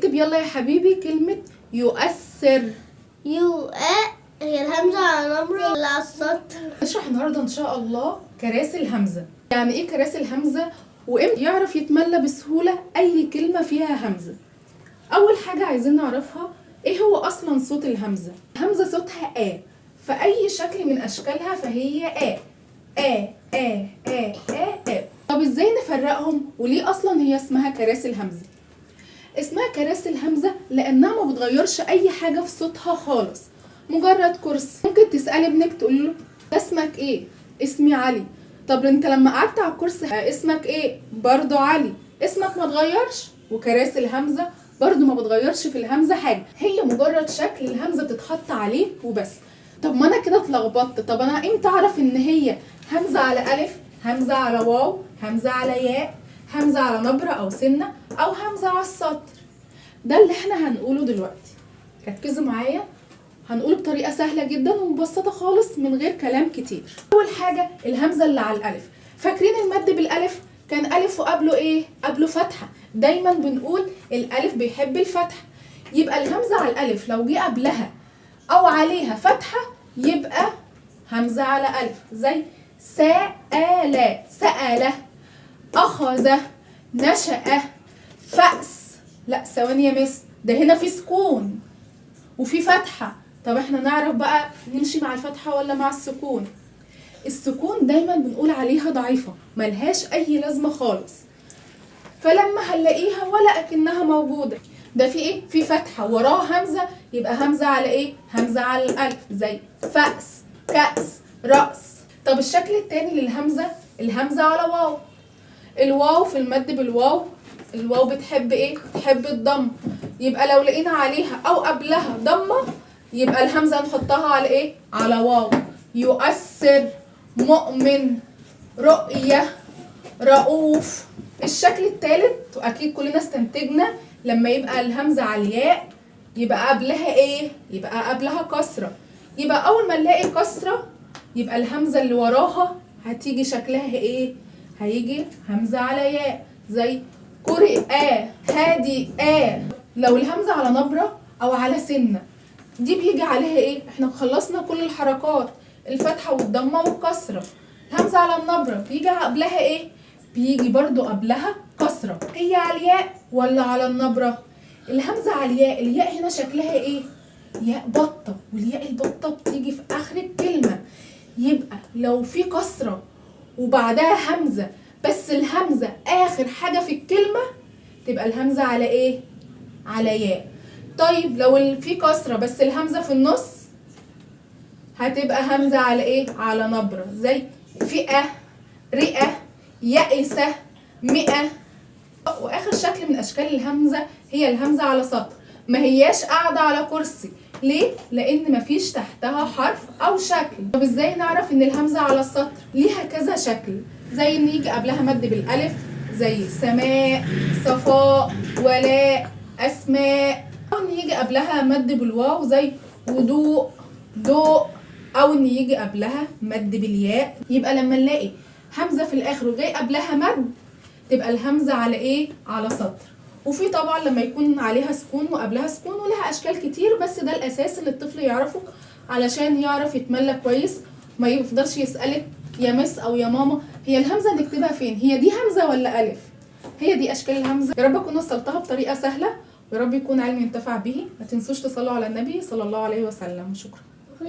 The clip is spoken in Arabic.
اكتب يلا يا حبيبي كلمة يؤثر. هي الهمزة على نبرة ولا على السطر؟ نشرح النهارده ان شاء الله كراسي الهمزة. يعني ايه كراسي الهمزة وامتى يعرف يتملى بسهولة اي كلمة فيها همزة. اول حاجة عايزين نعرفها ايه هو اصلا صوت الهمزة. الهمزة صوتها فاي شكل من اشكالها فهي طب ازاي نفرقهم وليه اصلا هي اسمها كراسي الهمزة؟ اسمها كراسي الهمزة لانها ما بتغيرش اي حاجة في صوتها خالص، مجرد كرسي. ممكن تسألي ابنك تقول له اسمك ايه؟ اسمي علي. طب انت لما قعدت على الكرسي اسمك ايه؟ برضو علي. اسمك ما اتغيرش. وكراسي الهمزة برضو ما بتغيرش في الهمزة حاجة، هي مجرد شكل الهمزة بتتحط عليه وبس. طب ما انا كده اتلخبطت، طب انا امتى اعرف ان هي همزة على الف، همزة على واو، همزة على ياء، همزة على نبرة او سنة، او همزة على السطر؟ ده اللي احنا هنقوله دلوقتي. ركزوا معايا، هنقوله بطريقة سهلة جدا ومبسطة خالص من غير كلام كتير. اول حاجة الهمزة اللي على الالف. فاكرين المد بالالف كان الف وقبله ايه؟ قبله فتحة. دايما بنقول الالف بيحب الفتحة، يبقى الهمزة على الالف لو جه قبلها او عليها فتحة يبقى همزة على الف. زي سأل، سأل، اخذ، نشأ، فأس. لا ثواني يا مس، ده هنا في سكون وفي فتحة. طب احنا نعرف بقى نمشي مع الفتحة ولا مع السكون؟ السكون دايما بنقول عليها ضعيفة، ملهاش اي لازمة خالص، فلما هنلاقيها ولا اكنها موجودة. ده في ايه؟ في فتحة وراها همزة، يبقى همزة على ايه؟ همزة على الالف. زي فأس، كأس، رأس. طب الشكل التاني للهمزة الهمزة على واو. الواو في المد بالواو، الواو بتحب ايه؟ بتحب الضم، يبقى لو لقينا عليها او قبلها ضمه يبقى الهمزه نحطها على ايه؟ على واو. يؤثر، مؤمن، رؤيه، رؤوف. الشكل الثالث واكيد كلنا استنتجنا لما يبقى الهمزه على الياء يبقى قبلها ايه؟ يبقى قبلها كسره، يبقى اول ما نلاقي كسره يبقى الهمزه اللي وراها هتيجي شكلها ايه؟ هيجي همزه على ياء. زي قرئ، هادي، لو الهمزه على نبره او على سنه دي بيجي عليها ايه؟ احنا خلصنا كل الحركات، الفتحه والضمه والكسره. الهمزه على النبره بيجي قبلها ايه؟ بيجي برضو قبلها كسره. هي على الياء ولا على النبره؟ الهمزه على الياء، الياء هنا شكلها ايه؟ ياء بطه، والياء البطه بتيجي في اخر الكلمه، يبقى لو في كسره وبعدها همزه بس الهمزه اخر حاجه في الكلمه تبقى الهمزه على ايه؟ على ياء. طيب لو في كسره بس الهمزه في النص هتبقى همزه على ايه؟ على نبره. زي فئه، رئه، يئسه، مئه. واخر شكل من اشكال الهمزه هي الهمزه على سطر، ما هياش قاعده على كرسي. ليه؟ لان مفيش تحتها حرف او شكل. طب ازاي نعرف ان الهمزه على السطر؟ ليها كذا شكل، زي ان يجي قبلها مد بالالف زي سماء، صفاء، ولاء، اسماء، او ان يجي قبلها مد بالواو زي وضوء، ضوء، او ان يجي قبلها مد بالياء. يبقى لما نلاقي همزه في الاخر وجاي قبلها مد تبقى الهمزه على ايه؟ على سطر. وفي طبعا لما يكون عليها سكون وقبلها سكون، ولها اشكال كتير، بس ده الاساس اللي الطفل يعرفه علشان يعرف يتملى كويس، ما يفضلش يسالك يا مس او يا ماما هي الهمزه نكتبها فين؟ هي دي همزه ولا الف؟ هي دي اشكال الهمزه. يا رب اكون وصلتها بطريقه سهله، ويا رب يكون علم ينتفع به. ما تنسوش تصلوا على النبي صلى الله عليه وسلم. شكرا.